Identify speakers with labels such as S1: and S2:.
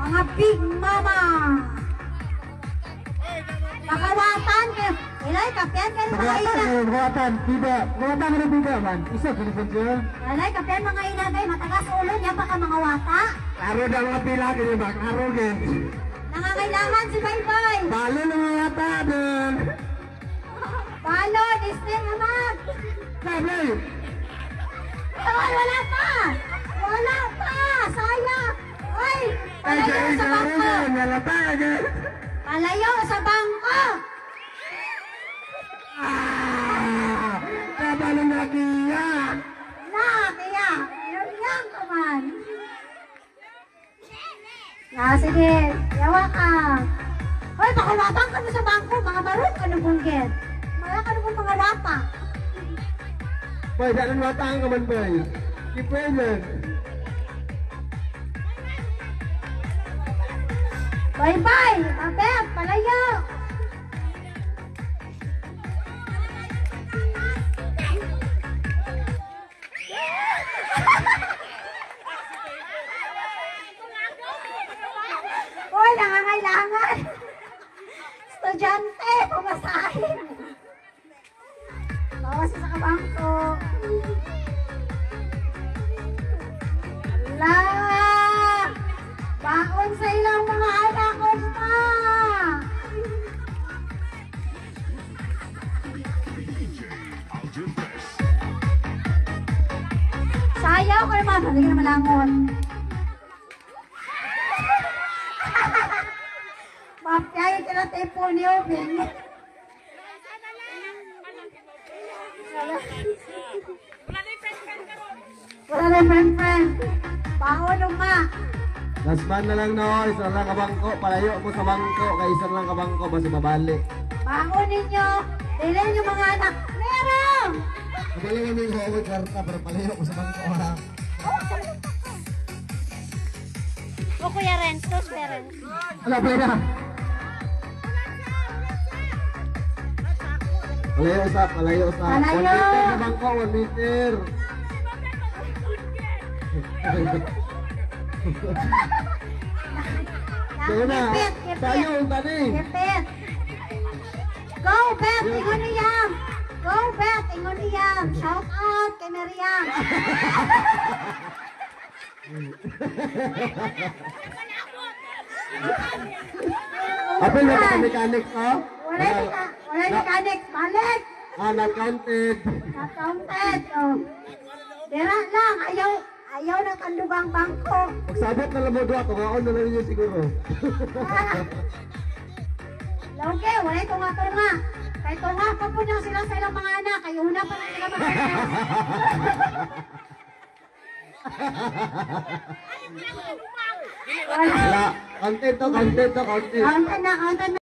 S1: Mga big mama. Makawatan kayo. Ilay, kapian kayo mga ina.
S2: Makawatan, tidak. Makawatan ka na biga man. Isa, pinipon siya.
S1: Ilay, kapian mga ina kayo. Matagas ulo niya pa ka mga wata.
S2: Karo na mga pila, kaya ba? Karo gen.
S1: Nangangailangan si Baybay.
S2: Balo na mga yata doon.
S1: Balo, Disney naman.
S2: Sabi!
S1: Wala pa. Wala pa. Sayang. Ay, palayo sa bangko.
S2: Nalata ka gen.
S1: Palayo sa bangko.
S2: Kabalo na kiya.
S1: Na, kaya. Ilang ka man. Sige. Yawa ka. Hoy, pakawatang ka na sa bangko. Mga barong ka na bunggit. Mala ka na mga wata.
S2: Boy, saan ang watang ka man, boy? Kipuelan.
S1: Bye-bye. Babet, palayo. Hoy, nangangailangan. Estudyante, pumasahin. Bawas sa kabangko. Ala! Baon sa ilang mga anak ko pa! Sayaw ko naman, hindi ka naman langon. Mapyay ka na tipo ni Obing. Wala na friend. Baon nung ma.
S2: Last man na lang no, isa lang kabangko. Palayo mo sa bangko, kay isa lang kabangko, basta mabalik.
S1: Baon ninyo. Dili nyo mga anak. Meron!
S2: Madali kami sa awit karta, pero palayo mo sa bangko ha.
S1: O Kuya Renzo, meron.
S2: Wala, pwede na. Palayo usap.
S1: Palayo.
S2: 1 meter sa bangko, 1 meter. Sige na, tayo ang tani.
S1: Kipit. Go, Bet! Ingon niyam! Go, Bet! Ingon niyam! Shout out kay Miriam!
S2: Apel na ka mechanic ko?
S1: Wala mechanic! Balik!
S2: Not counted.
S1: Not counted! Oh. Dira lang! Ayaw ng kandugang bangko!
S2: Magsabot na lang mo doon ako, kaon na lang niyo siguro.
S1: Lauge, wala tunga-tunga! Kay tunga pa po niya sila sa ilang mga anak! Kaya una pa na sila mag-anak!
S2: Wala. Content to, content to, content.
S1: Content na!